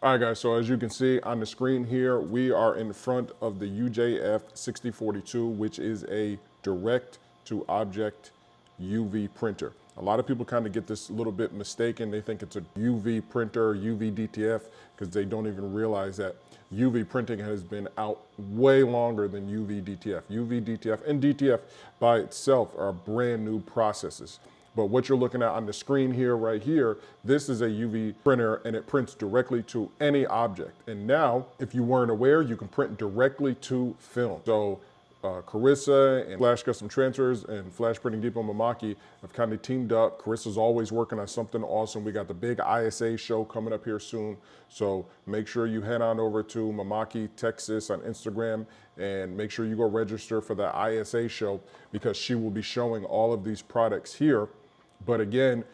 All right, guys, so as you can see on the screen here, we are in front of the UJF-6042, which is a direct-to-object UV printer. A lot of people kind of get this a little bit mistaken. They think it's a UV printer, UV DTF, because they don't even realize that UV printing has been out way longer than UV DTF. UV DTF and DTF by itself are brand new processes. But what you're looking at on the screen here, right here, this is a UV printer and it prints directly to any object. And now, if you weren't aware, you can print directly to film. So Carissa and Flash Custom Transfers and Flash Printing Depot Mimaki have kind of teamed up. Carissa's always working on something awesome. We got the big ISA show coming up here soon. So make sure you head on over to Mimaki, Texas on Instagram and make sure you go register for the ISA show because she will be showing all of these products here. But again,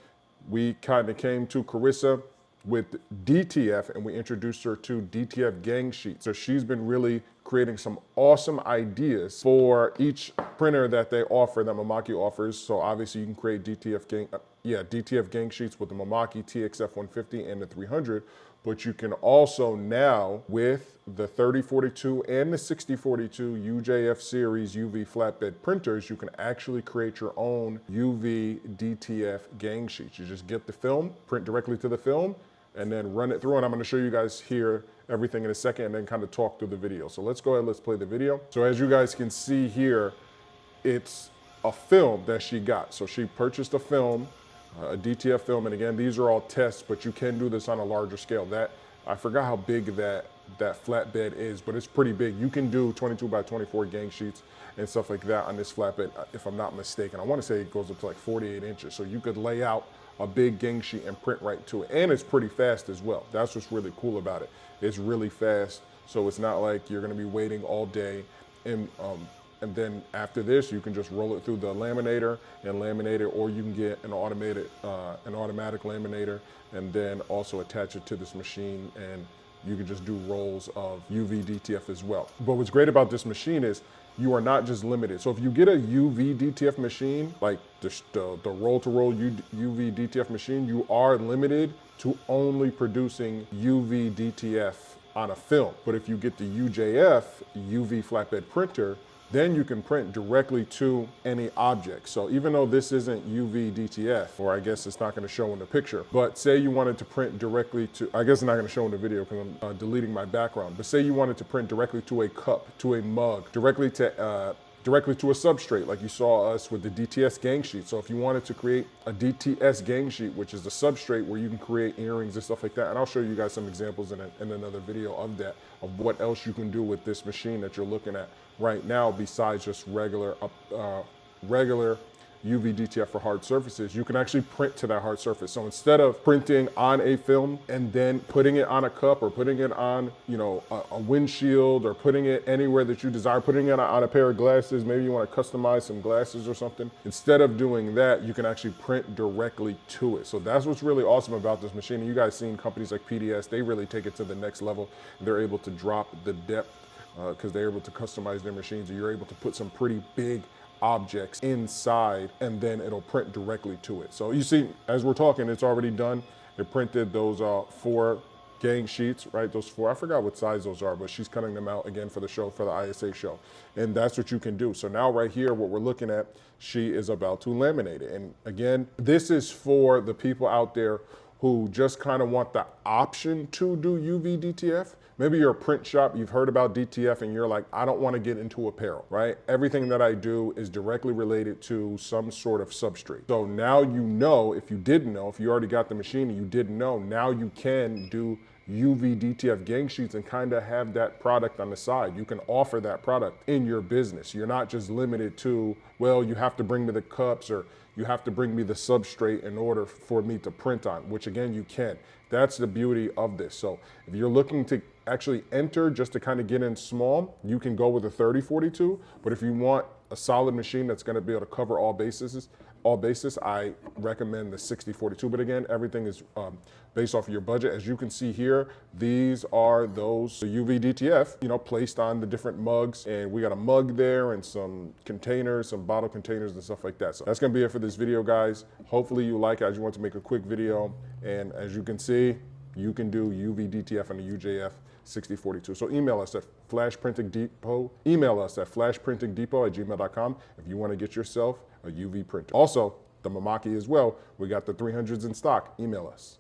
we kind of came to Carissa with DTF and we introduced her to DTF gang sheets. So she's been really creating some awesome ideas for each printer that they offer, that Mimaki offers. So obviously you can create DTF gang sheets with the Mimaki TXF 150 and the 300, but you can also now, with the 3042 and the 6042 UJF series UV flatbed printers, you can actually create your own UV DTF gang sheets. You just get the film, print directly to the film, and then run it through. And I'm gonna show you guys here everything in a second and then kind of talk through the video. So let's go ahead, let's play the video. So as you guys can see here, it's a film that she got. So she purchased a film, a DTF film, and again, these are all tests, but you can do this on a larger scale. I forgot how big that flatbed is, but it's pretty big. You can do 22 by 24 gang sheets and stuff like that on this flatbed, if I'm not mistaken. I want to say it goes up to like 48 inches. So you could lay out a big gang sheet and print right to it. And it's pretty fast as well. That's what's really cool about it. It's really fast. So it's not like you're gonna be waiting all day. And then after this, you can just roll it through the laminator and laminate it, or you can get an automatic laminator and then also attach it to this machine, and you can just do rolls of UV DTF as well. But what's great about this machine is you are not just limited. So if you get a UV DTF machine, like the roll-to-roll UV DTF machine, you are limited to only producing UV DTF on a film. But if you get the UJF UV flatbed printer, then you can print directly to any object. So even though this isn't UV DTF, or I guess it's not gonna show in the picture, but say you wanted to print directly to, I guess it's not gonna show in the video because I'm deleting my background, but say you wanted to print directly to a cup, to a mug, directly to a substrate, like you saw us with the DTS gang sheet. So if you wanted to create a DTS gang sheet, which is the substrate where you can create earrings and stuff like that, and I'll show you guys some examples in another video of that, of what else you can do with this machine that you're looking at right now besides just regular UV DTF for hard surfaces. You can actually print to that hard surface. So instead of printing on a film and then putting it on a cup or putting it on, you know, a windshield or putting it anywhere that you desire, putting it on a pair of glasses, maybe you want to customize some glasses or something. Instead of doing that, you can actually print directly to it. So that's what's really awesome about this machine. And you guys seen companies like PDS, they really take it to the next level. They're able to drop the depth because they're able to customize their machines, and you're able to put some pretty big objects inside and then it'll print directly to it. So you see, as we're talking, it's already done. It printed those 4 gang sheets, right? Those 4, I forgot what size those are, but she's cutting them out again for the show, for the ISA show. And that's what you can do. So now right here, what we're looking at, she is about to laminate it. And again, this is for the people out there who just kind of want the option to do UV DTF. Maybe you're a print shop, you've heard about DTF and you're like, I don't want to get into apparel, right? Everything that I do is directly related to some sort of substrate. So now you know, if you didn't know, if you already got the machine and you didn't know, now you can do UV DTF gang sheets and kind of have that product on the side. You can offer that product in your business. You're not just limited to, well, you have to bring me the cups or you have to bring me the substrate in order for me to print on, which again, you can. That's the beauty of this. So if you're looking to actually enter just to kind of get in small, you can go with a 3042. But if you want a solid machine that's going to be able to cover all bases, I recommend the 6042. But again, everything is based off of your budget. As you can see here, these are those UV DTF, you know, placed on the different mugs. And we got a mug there and some containers, some bottle containers and stuff like that. So that's going to be it for this video, guys. Hopefully you like it. I just want to make a quick video. And as you can see, you can do UV DTF and the UJF-6042. So email us at flashprintingdepot@gmail.com if you want to get yourself a UV printer. Also, the Mimaki as well. We got the 300s in stock. Email us.